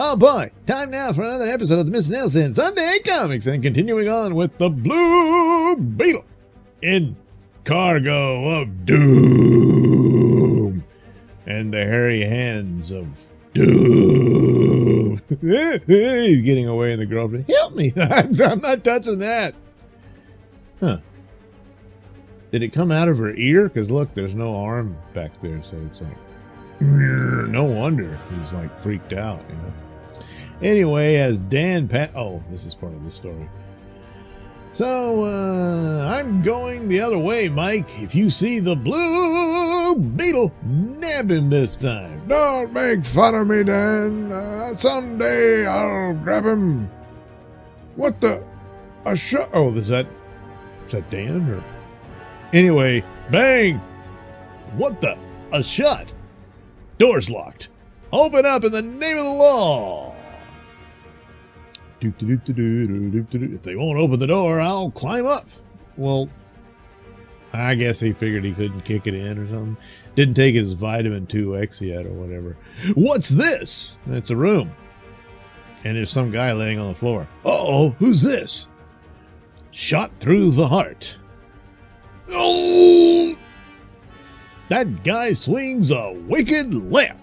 Oh boy, time now for another episode of the Mr Nailsin Sunday Comics, and continuing on with the Blue Beetle in Cargo of Doom and the hairy hands of Doom. He's getting away in the girlfriend. Help me! I'm not touching that. Huh. Did it come out of her ear? Because look, there's no arm back there, so it's like, no wonder he's like freaked out, you know. Anyway, as Dan oh, this is part of the story. So, I'm going the other way, Mike. If you see the Blue Beetle, nab him this time. Don't make fun of me, Dan. Someday I'll grab him. What the? A shot? Oh, is that Dan? Or anyway, bang! What the? A shot. Door's locked. Open up in the name of the law. If they won't open the door, I'll climb up. Well, I guess he figured he couldn't kick it in or something. Didn't take his vitamin 2X yet or whatever. What's this? It's a room. And there's some guy laying on the floor. Uh-oh, who's this? Shot through the heart. Oh! That guy swings a wicked lamp.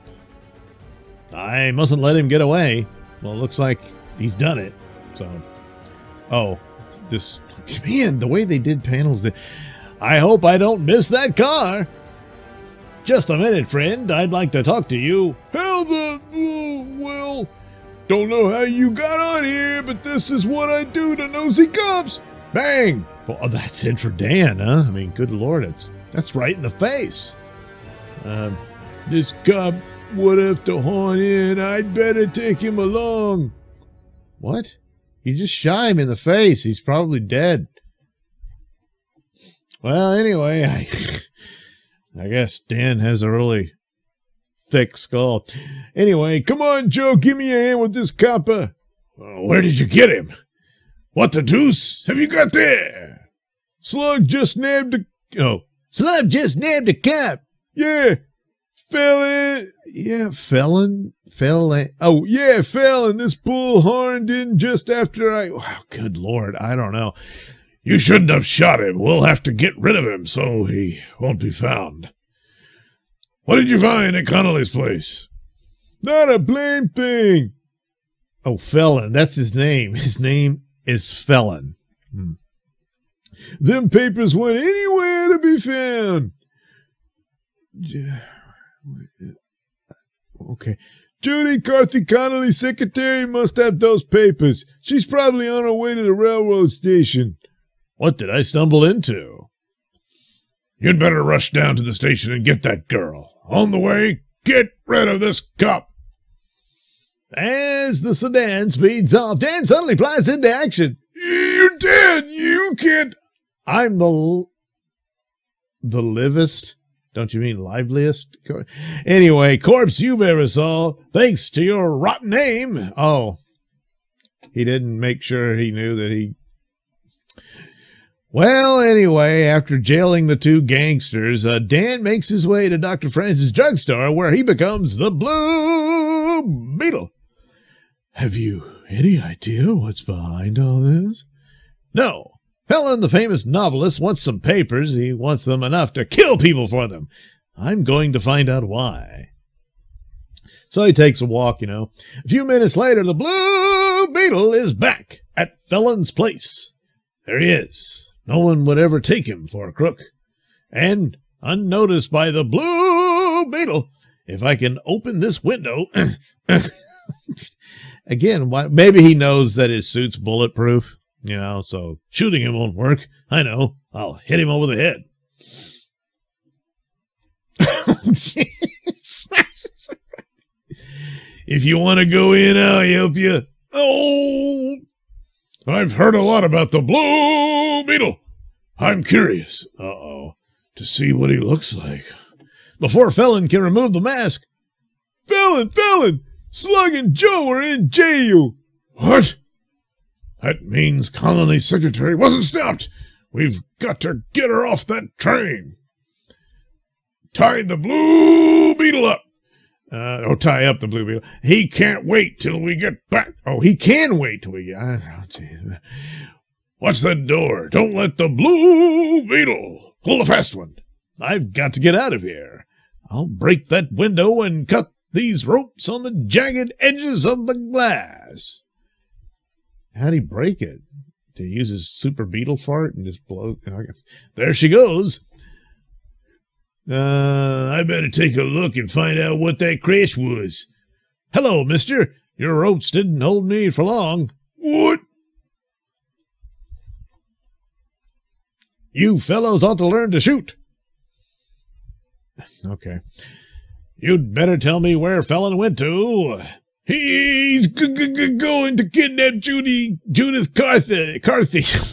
I mustn't let him get away. Well, it looks like he's done it. So, oh, this, man, the way they did panels. I hope I don't miss that car. Just a minute, friend. I'd like to talk to you. How the, well, don't know how you got on here, but this is what I do to nosy cops. Bang. Well, that's it for Dan, huh? I mean, good Lord, that's right in the face. This cop would have to horn in. I'd better take him along. What? You just shot him in the face. He's probably dead. Well, anyway, I guess Dan has a really thick skull. Anyway, come on, Joe, give me a hand with this copper. Where did you get him? What the deuce have you got there? Slug just nabbed a... Oh, Slug just nabbed a cop. Yeah. Felon. Yeah, felon. Oh, yeah, felon. This bull horned in just after I... Oh, good Lord, I don't know. You shouldn't have shot him. We'll have to get rid of him so he won't be found. What did you find at Connolly's place? Not a blame thing. Oh, Felon, that's his name. His name is Felon. Them papers weren't anywhere to be found. Okay. Judy Carthy Connolly's secretary must have those papers. She's probably on her way to the railroad station. What did I stumble into? You'd better rush down to the station and get that girl. On the way, get rid of this cop. As the sedan speeds off, Dan suddenly flies into action. You're dead. You can't. I'm the livest. Don't you mean liveliest? Anyway, corpse you've ever saw, thanks to your rotten aim. Oh, he didn't make sure he knew that he... Well, anyway, after jailing the two gangsters, Dan makes his way to Dr. Francis' drugstore, where he becomes the Blue Beetle. Have you any idea what's behind all this? No. Felon, the famous novelist, wants some papers. He wants them enough to kill people for them. I'm going to find out why. So he takes a walk, you know. A few minutes later, the Blue Beetle is back at Felon's place. There he is. No one would ever take him for a crook. And, unnoticed by the Blue Beetle, if I can open this window... Again, maybe he knows that his suit's bulletproof. You know, so shooting him won't work. I know. I'll hit him over the head. If you want to go in, I'll help you. Oh, I've heard a lot about the Blue Beetle. I'm curious, to see what he looks like. Before Felon can remove the mask. Felon! Slug and Joe are in jail. What? That means Connolly's secretary wasn't stopped. We've got to get her off that train. Tie the Blue Beetle up. or tie up the Blue Beetle. He can't wait till we get back. Oh, he can wait till we get. Oh, geez. Watch that door. Don't let the Blue Beetle pull a fast one. I've got to get out of here. I'll break that window and cut these ropes on the jagged edges of the glass. How'd he break it? To use his super beetle fart and just blow. There she goes. I better take a look and find out what that crash was. Hello, mister. Your ropes didn't hold me for long. What? You fellows ought to learn to shoot. Okay. You'd better tell me where Felon went to. He's going to kidnap Judith Carthy,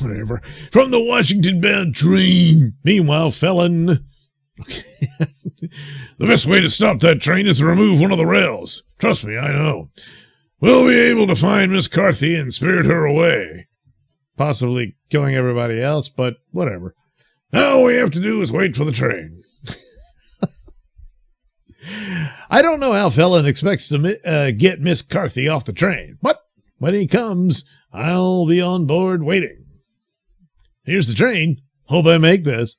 whatever, from the Washington-bound train. Meanwhile, Felon... The best way to stop that train is to remove one of the rails. Trust me, I know. We'll be able to find Miss Carthy and spirit her away. Possibly killing everybody else, but whatever. Now all we have to do is wait for the train. I don't know how Felon expects to get Miss Carthy off the train, but when he comes, I'll be on board waiting. Here's the train. Hope I make this.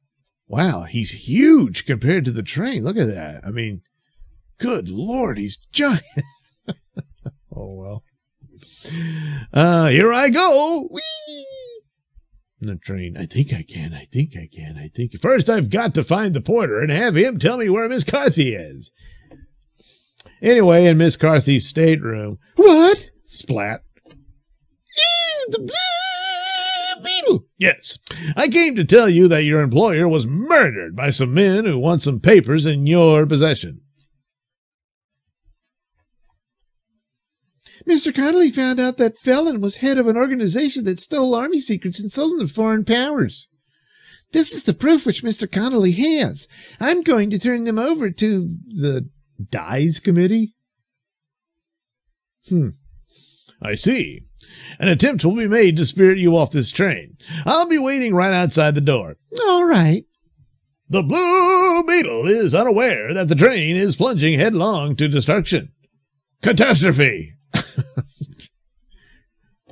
Wow, he's huge compared to the train. Look at that. I mean, good Lord, he's giant. Oh, well. Here I go. Whee! The train. I think I can. First, I've got to find the porter and have him tell me where Miss Carthy is. Anyway, in Miss Carthy's stateroom. What? Splat. The Blue Beetle. Yes. I came to tell you that your employer was murdered by some men who want some papers in your possession. Mr. Connolly found out that Felon was head of an organization that stole army secrets and sold them to foreign powers. This is the proof which Mr. Connolly has. I'm going to turn them over to the Dies Committee. I see. An attempt will be made to spirit you off this train. I'll be waiting right outside the door. All right. The Blue Beetle is unaware that the train is plunging headlong to destruction. Catastrophe!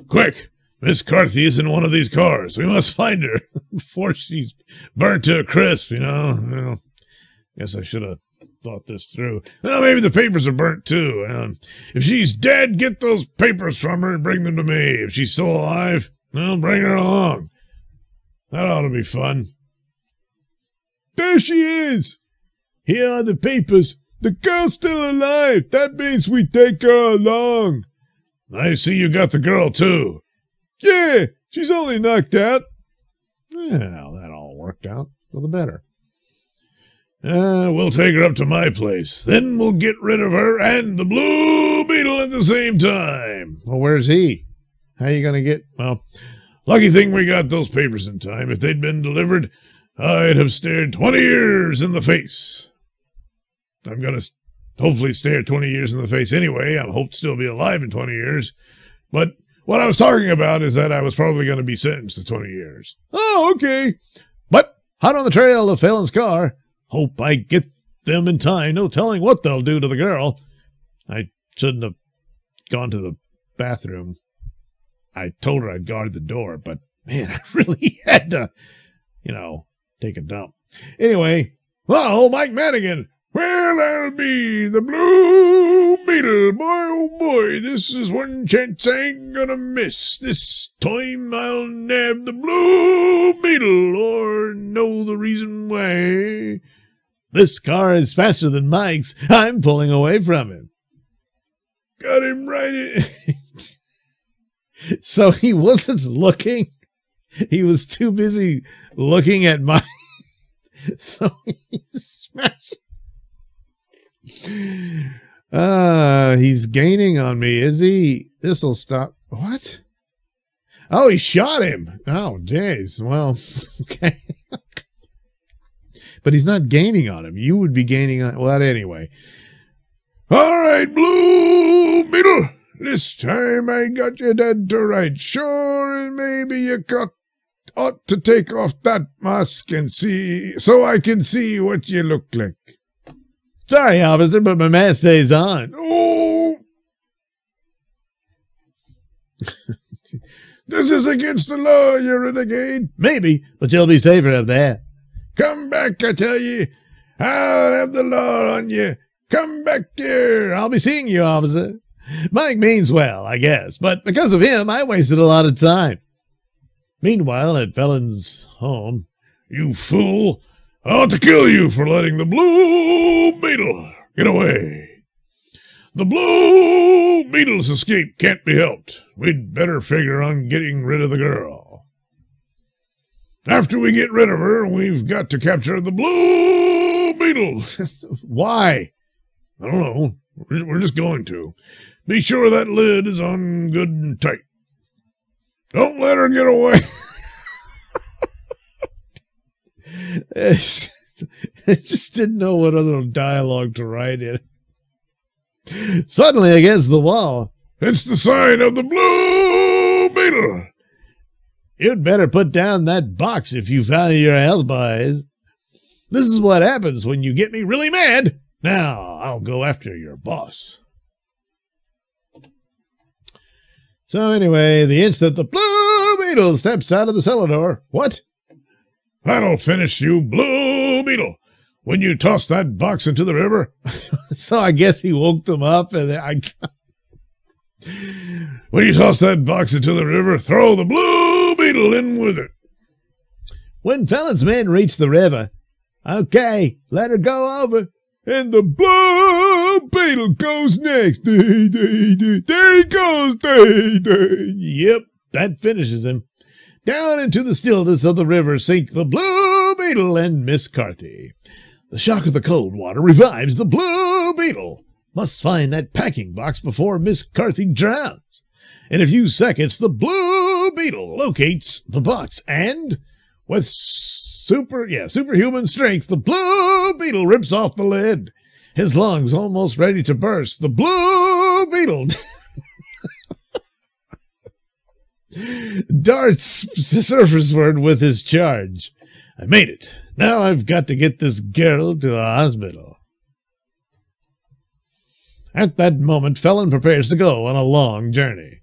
Quick! Miss Carthy is in one of these cars. We must find her before she's burnt to a crisp, you know. Well, guess I should have thought this through. Well, maybe the papers are burnt too. If she's dead, get those papers from her and bring them to me. If she's still alive, well, bring her along. That ought to be fun. There she is. Here are the papers. The girl's still alive. That means we take her along. I see you got the girl, too. Yeah, she's only knocked out. Well, that all worked out for the better. We'll take her up to my place. Then we'll get rid of her and the Blue Beetle at the same time. Well, where's he? How are you going to get... Well, lucky thing we got those papers in time. If they'd been delivered, I'd have stared 20 years in the face. I'm going to hopefully stare 20 years in the face anyway. I hope to still be alive in 20 years. But what I was talking about is that I was probably going to be sentenced to 20 years. Oh, okay. But hot on the trail of Phelan's car. Hope I get them in time. No telling what they'll do to the girl. I shouldn't have gone to the bathroom. I told her I'd guard the door, but man, I really had to, take a dump. Anyway, oh, Mike Madigan. Well, I'll be the Blue Beetle. Boy, oh boy, this is one chance I ain't gonna miss. This time I'll nab the Blue Beetle or know the reason why. This car is faster than Mike's. I'm pulling away from him. Got him right in. So he wasn't looking. He was too busy looking at Mike. So he smashed. He's gaining on me, is he? This'll stop. What? Oh, he shot him. Oh, jeez. Well, okay. But he's not gaining on him. You would be gaining on... Well, anyway. All right, Blue Beetle. This time I got you dead to rights. Sure, and maybe you ought to take off that mask and see... so I can see what you look like. Sorry, officer, but my mask stays on. Oh! This is against the law, you renegade. Maybe, but you'll be safer up there. Come back, I tell ye. I'll have the law on you. Come back here. I'll be seeing you, officer. Mike means well, I guess, but because of him, I wasted a lot of time. Meanwhile, at Felon's home... You fool. I ought to kill you for letting the Blue Beetle get away. The Blue Beetle's escape can't be helped. We'd better figure on getting rid of the girl. After we get rid of her, we've got to capture the Blue Beetle. Why? I don't know. We're just going to. Be sure that lid is on good and tight. Don't let her get away. I just didn't know what other dialogue to write in. Suddenly, against the wall. It's the sign of the Blue Beetle. You'd better put down that box if you value your health, boys. This is what happens when you get me really mad. Now, I'll go after your boss. So anyway, the instant the Blue Beetle steps out of the cellar door. What? That'll finish you, Blue Beetle. When you toss that box into the river. So I guess he woke them up and When you toss that box into the river, throw the Blue Beetle in with it. When Felon's men reach the river, okay, let her go over. And the Blue Beetle goes next. There he goes. Yep, that finishes him. Down into the stillness of the river sink the Blue Beetle and Miss Carthy. The shock of the cold water revives the Blue Beetle. Must find that packing box before Miss Carthy drowns. In a few seconds, the Blue Beetle locates the box, and with superhuman strength, the Blue Beetle rips off the lid. His lungs almost ready to burst. The Blue Beetle darts surface-ward with his charge. I made it. Now I've got to get this girl to a hospital. At that moment, Felon prepares to go on a long journey.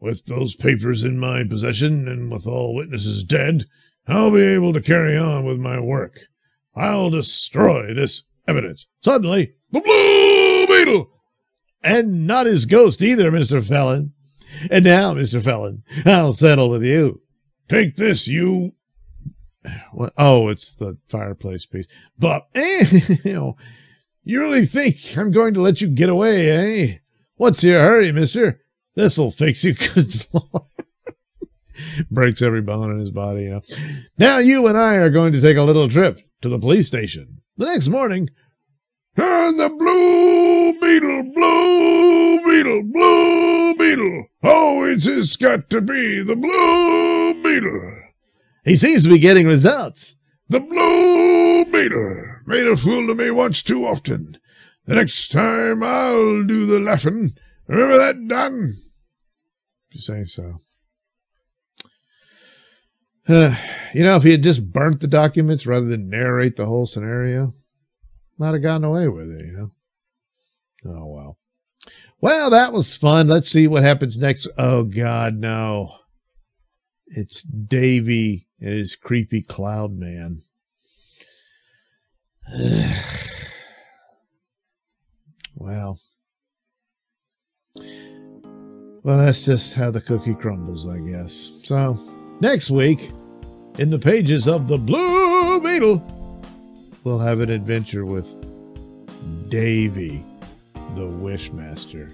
With those papers in my possession and with all witnesses dead, I'll be able to carry on with my work. I'll destroy this evidence. Suddenly, the Blue Beetle! And not his ghost either, Mr. Felon. And now, Mr. Felon, I'll settle with you. Take this, you... What? Oh, it's the fireplace piece. But, you really think I'm going to let you get away, eh? What's your hurry, mister? This'll fix you, good Lord. Breaks every bone in his body, Now you and I are going to take a little trip to the police station. The next morning, the Blue Beetle, Blue Beetle, Blue Beetle. Oh, it's got to be the Blue Beetle. He seems to be getting results. The Blue Beetle made a fool of me once too often. The next time I'll do the laughing. Remember that, Don? If you say so. If he had just burnt the documents rather than narrate the whole scenario, might have gotten away with it, Oh, well. Well, that was fun. Let's see what happens next. Oh, God, no. It's Davy and his creepy cloud man. Well, that's just how the cookie crumbles, I guess. So, next week, in the pages of the Blue Beetle, we'll have an adventure with Davy, the Wishmaster.